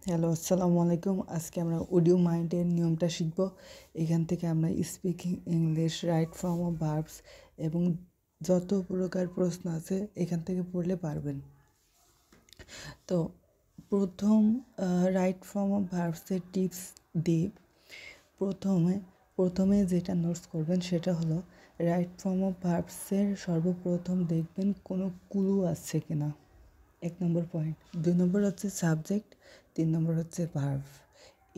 Hello, আসসালামু আলাইকুম। আজকে আমরা অডিও মাইন্ডের নিয়মটা শিখব। এখান থেকে আমরা speaking English, right form of verbs এবং যত প্রকার প্রশ্ন আছে এখান থেকে পড়লে পারবেন। তো প্রথম রাইট ফর্ম অফ ভার্বসের টিপস দিই। প্রথমে যেটা নোটস করবেন সেটা হলো রাইট ফর্ম অফ ভার্বসের সর্বপ্রথম দেখবেন কোনো ক্লু আছে কিনা, 1 নম্বর পয়েন্ট। 2 নম্বর হচ্ছে সাবজেক্ট, 3 নম্বর হচ্ছে ভার্ব।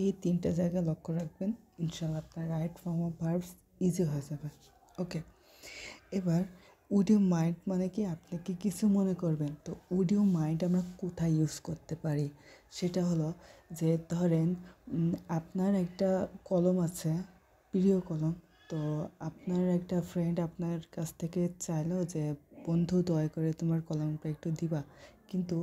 এই 3টা জায়গা লক্ষ্য রাখবেন, ইনশাআল্লাহ আপনার right form of verbs easy হয়ে যাবে। ওকে, এবার উড ইউ মাইন্ড মানে কি, আপনি কি কিছু মনে করবেন। তো উড ইউ মাইন্ড আমরা কোথায় ইউজ করতে পারি, সেটা হলো যে ধরেন আপনার একটা কলম আছে, প্রিয় কলম। তো আপনার একটা ফ্রেন্ড আপনার কাছ থেকে চাইলো যে বন্ধু দয়া করে তোমার কলমটা একটু দিবা, কিন্তু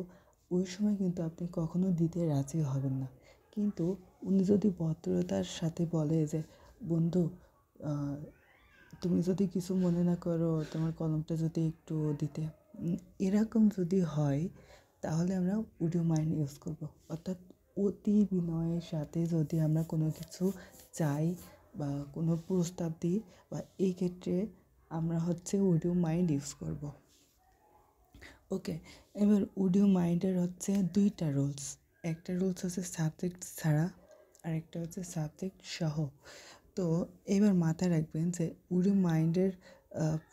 ওই সময় কিন্তু আপনি কখনো দিতে রাজি হবেন না। কিন্তু উনি যদি ভদ্রতার সাথে বলে যে বন্ধু, তুমি যদি কিছু মনে না করো, তোমার কলমটা যদি একটু দিতে, এরকম যদি হয় তাহলে আমরা উড ইউ মাইন্ড ইউজ করব। অর্থাৎ অতি বিনয়ের সাথে যদি আমরা কোনো কিছু চাই বা কোনো প্রস্তাব দিই, বা এই ক্ষেত্রে আমরা হচ্ছে উড ইউ মাইন্ড ইউজ করব। ওকে, এবার উড ইউ মাইন্ডের হচ্ছে 2টা রুলস। একটা রুলস হচ্ছে সাবজেক্ট ছাড়া, আর একটা হচ্ছে সাবজেক্ট সহ। তো এবার মাথায় রাখবেন যে উড ইউ মাইন্ডের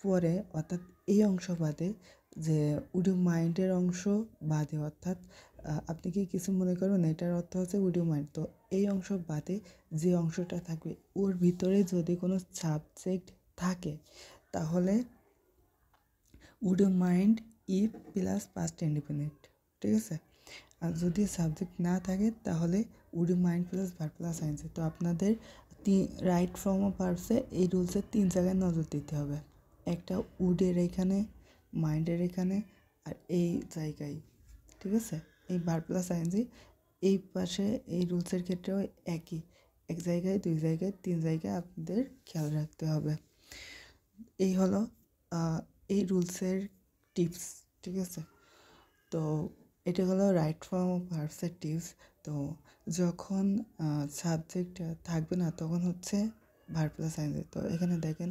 পরে, অর্থাৎ এই অংশ বাদে, যে উড ইউ মাইন্ডের অংশ বাদে, অর্থাৎ আপনি কি কিছু মনে করবেন, এটার অর্থ হচ্ছে উড ইউ মাইন্ড। তো এই অংশ বাদে যে অংশটা থাকবে ওর ভিতরে যদি কোনো সাবজেক্ট থাকে তাহলে would you mind if plus past independent, ঠিক আছে। আর যদি সাবজেক্ট না থাকে তাহলে would you mind plus verb plus ING. তো আপনাদের রাইট ফর্ম অফ ভার্বসে এই রুলসের 3 জায়গায় নজর দিতে হবে। একটা উডের এখানে, মাইন্ডের এখানে, আর এই জায়গায়, ঠিক আছে। এই ভার্ব প্লাস আইএনজি এই পাশে এই রুলসের ক্ষেত্রেও একই, 1 জায়গায়, 2 জায়গায়, 3 জায়গায় আপনাদের খেয়াল রাখতে হবে। এই হলো এই রুলসের টিপস, ঠিক আছে। তো এটা হলো রাইট ফর্ম অফ ভার্বসের টিপস। তো যখন সাবজেক্ট থাকবে না তখন হচ্ছে ভার্ব প্লাস আইএনজি। তো এখানে দেখেন,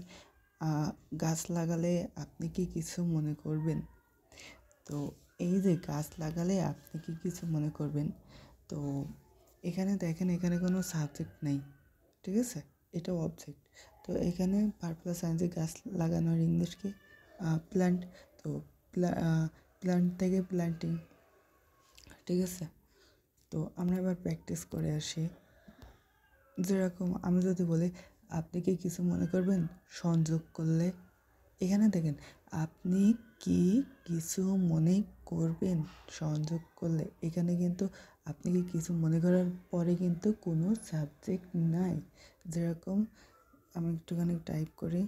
গাছ লাগালে আপনি কি কিছু মনে করবেন। তো এই যে গাছ লাগালে আপনি কি কিছু মনে করবেন, তো এখানে দেখেন এখানে কোনো সাবজেক্ট নেই, ঠিক আছে, এটা অবজেক্ট। তো এখানে ভার্ব প্লাস আইএনজি, গাছ লাগানোর ইংলিশ কি, প্ল্যান্ট। তো প্ল্যান্ট থেকে প্ল্যান্টিং, ঠিক আছে। তো আমরা এবার প্র্যাকটিস করে আসি। যেরকম আমি যদি বলি আপনি কি কিছু মনে করবেন সংযোগ করলে, এখানে দেখেন আপনি কি কিছু মনে করবেন সংযোগ করলে, এখানে কিন্তু আপনি কি কিছু মনে করার পরে কিন্তু কোনো সাবজেক্ট নাই। যেরকম আমি একটুখানি টাইপ করি,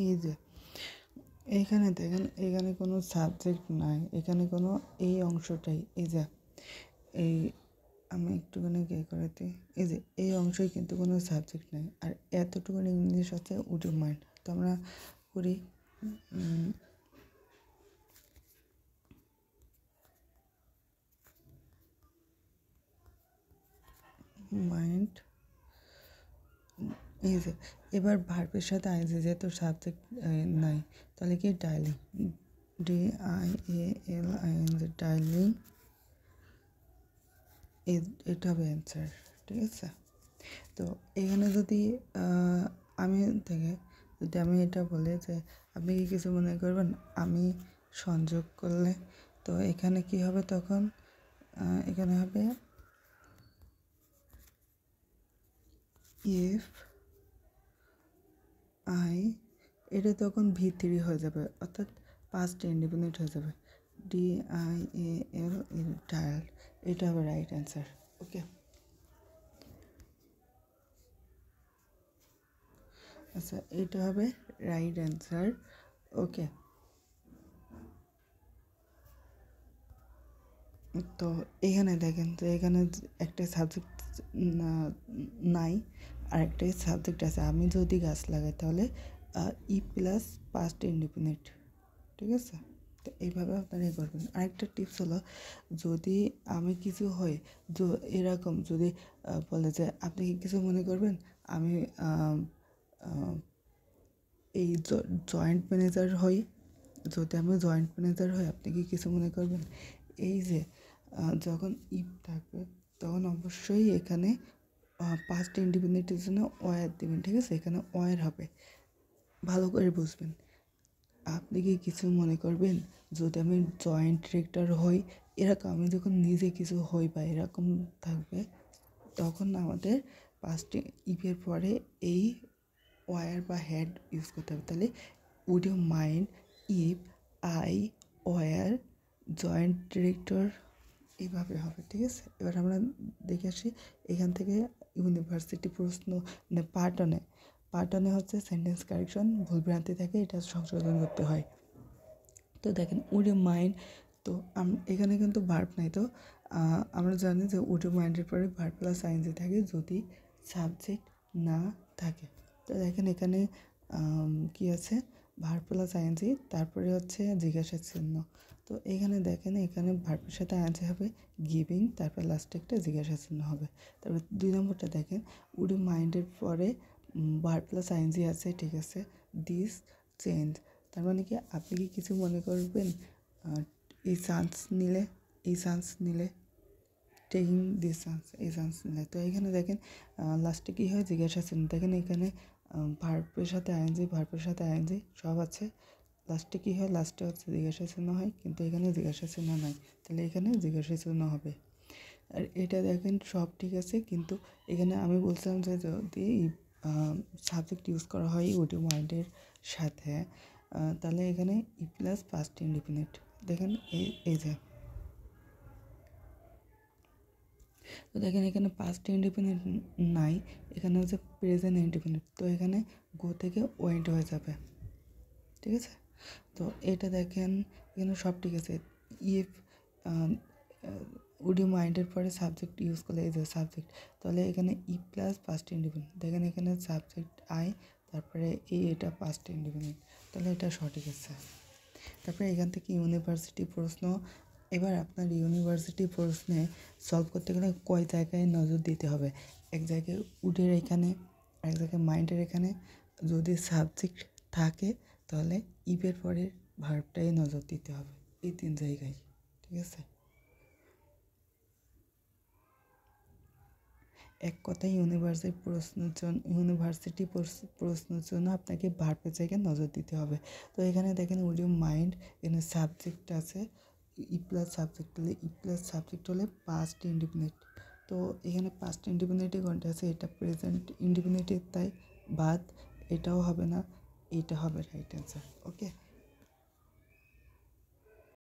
এই যে এইখানে দেখেন এখানে কোনো সাবজেক্ট নাই, এখানে কোনো এই অংশটাই, এই যে এই আমি একটুখানি করে দিই, এই যে এই অংশই কিন্তু কোনো সাবজেক্ট নেই, আর এতটুকুনি ইংলিশ আছে উড ইউ মাইন্ড। তো আমরা করি মাইন্ড, এই যে এবার ভার্বের সাথে আইনজি, যেহেতু সাবজেক্ট নাই তাহলে কি ডাইলিং, DIALING, ডাইলিং, এটা হবে অ্যান্সার, ঠিক আছে। তো এখানে যদি আমি থেকে যদি আমি এটা বলি যে আপনি কি কিছু মনে করবেন আমি সংযোগ করলে, তো এখানে কি হবে তখন এখানে হবে ইফ আই, এটা তখন V3 হয়ে যাবে, অর্থাৎ পাস্ট ইন্ডিপেন্ডেন্ট হয়ে যাবে। DIAL ডায়াল, এটা হবে রাইট অ্যান্সার। ওকে, আচ্ছা এটা হবে রাইট অ্যান্সার। ওকে, তো এখানে দেখেন, তো এখানে একটা সাবজেক্ট নাই আর একটা সাবজেক্ট আছে। আমি যদি গাছ লাগাই তাহলে ই প্লাস পাস্ট ইন্ডিপেন্ডেন্ট, ঠিক আছে? তো এইভাবে আপনারা করবেন। আরেকটা টিপস হলো, যদি আমি কিছু হই, এরকম যদি বলে যে আপনি কি কিছু মনে করবেন আমি এই জয়েন্ট ম্যানেজার হই, যদি আমি জয়েন্ট ম্যানেজার হই আপনি কি কিছু মনে করবেন? এই যে যখন ইফ থাকবে তখন অবশ্যই এখানে পাস্ট ইন্ডিপেন্ডেন্টের জন্য ওয়ার দেবেন, ঠিক আছে? এখানে ওয়ার হবে, ভালো করে বুঝবেন। আপনি কি কিছু মনে করবেন যদি আমি জয়েন্ট ডিরেক্টর হই, এরকম আমি যখন নিজে কিছু হই বা এরকম থাকবে, তখন আমাদের পাস্ট ইফের পরে এই ওয়ার বা হেড ইউজ করতে হবে। তাহলে would you mind if I were joint director, এইভাবে হবে, ঠিক আছে? এবার আমরা দেখে আসি এখান থেকে ইউনিভার্সিটি প্রশ্ন, মানে পার্টনে হচ্ছে সেন্টেন্স কারেকশন, ভুলভ্রান্তি থাকে, এটা সংশোধন করতে হয়। তো দেখেন উড ইউ মাইন্ড, তো এখানে কিন্তু ভার্ব নাই। তো আমরা জানি যে উড ইউ মাইন্ডের পরে ভার্ব প্লাস আইএনজি থাকে যদি সাবজেক্ট না থাকে। তো দেখেন এখানে কি আছে, ভার্ব প্লাস আইএনজি, তারপরে হচ্ছে জিজ্ঞাসা চিহ্ন। তো এখানে দেখেন, এখানে ভার্বের সাথে আইএনজি হবে গিভিং, তারপর লাস্টে একটা জিজ্ঞাসা চিহ্ন হবে। তারপর 2 নম্বরটা দেখেন, উড ইউ মাইন্ডের পরে ভার্ব প্লাস আইএনজি আছে, ঠিক আছে, দিস চেঞ্জ, তার মানে কি আপনি কি কিছু মনে করবেন এই চান্স নিলে টেকিং দিস চান্স, এই চান্স নিলে। তো এখানে দেখেন লাস্টে কী হয়, জিজ্ঞাসা চিহ্ন। দেখেন এখানে ভার্বের সাথে আইএনজি সব আছে, লাস্টে কী হয়, লাস্টে হচ্ছে জিজ্ঞাসা চিহ্ন হয়, কিন্তু এখানে জিজ্ঞাসা চিহ্ন নাই, তাহলে এখানে জিজ্ঞাসা চিহ্ন হবে। আর এটা দেখেন সব ঠিক আছে, কিন্তু এখানে আমি বলছিলাম যে যদি সাবজেক্ট ইউজ করা হয় উড ইউ মাইন্ডের সাথে, তাহলে এখানে ই প্লাস পাস্ট ইন্ডিপেন্ডেন্ট। দেখেন এই যে, তো দেখেন এখানে পাস্ট ইন্ডিপেন্ডেন্ট নাই, এখানে হচ্ছে প্রেজেন্ট ইন্ডিপেন্ডেন্ট, তো এখানে গো থেকে ওয়েন্ট হয়ে যাবে, ঠিক আছে? তো এটা দেখেন এখানে সব ঠিক আছে। ইফ উড ইউ মাইন্ডের পরে সাবজেক্ট ইউজ করলে, এই যে সাবজেক্ট, তাহলে এখানে ই প্লাস পাস্ট ইন্ডিপেন্ডেন্ট, দেখেন এখানে সাবজেক্ট আই, তারপরে এটা পাস্ট ইন্ডিপেন্ডেন্ট, তাহলে এটা সঠিক আছে। তারপরে এখান থেকে ইউনিভার্সিটি প্রশ্ন। এবার আপনার ইউনিভার্সিটি প্রশ্নে সলভ করতে গেলে কয় জায়গায় নজর দিতে হবে? এক জায়গায় উডের এখানে, এক জায়গায় মাইন্ডের এখানে, যদি সাবজেক্ট থাকে তাহলে ইফের পরে ভার্বটাই নজর দিতে হবে, এই 3 জায়গায়, ঠিক আছে? এক কথায় ইউনিভার্সিটি প্রশ্নের জন্য আপনাকে ভার্বের জায়গায় নজর দিতে হবে। তো এখানে দেখেন উড ইউ মাইন্ড, এখানে সাবজেক্ট আছে ই প্লাস সাবজেক্ট, হলে ই প্লাস সাবজেক্ট হলে পাস্ট ইন্ডিপেন্ডেন্ট। তো এখানে পাস্ট ইন্ডিপেন্ডেন্টই কোনটা আছে, এটা প্রেজেন্ট ইন্ডিপেন্ডেন্টের, তাই বাদ, এটাও হবে না, এটা হবে রাইট অ্যান্সার। ওকে।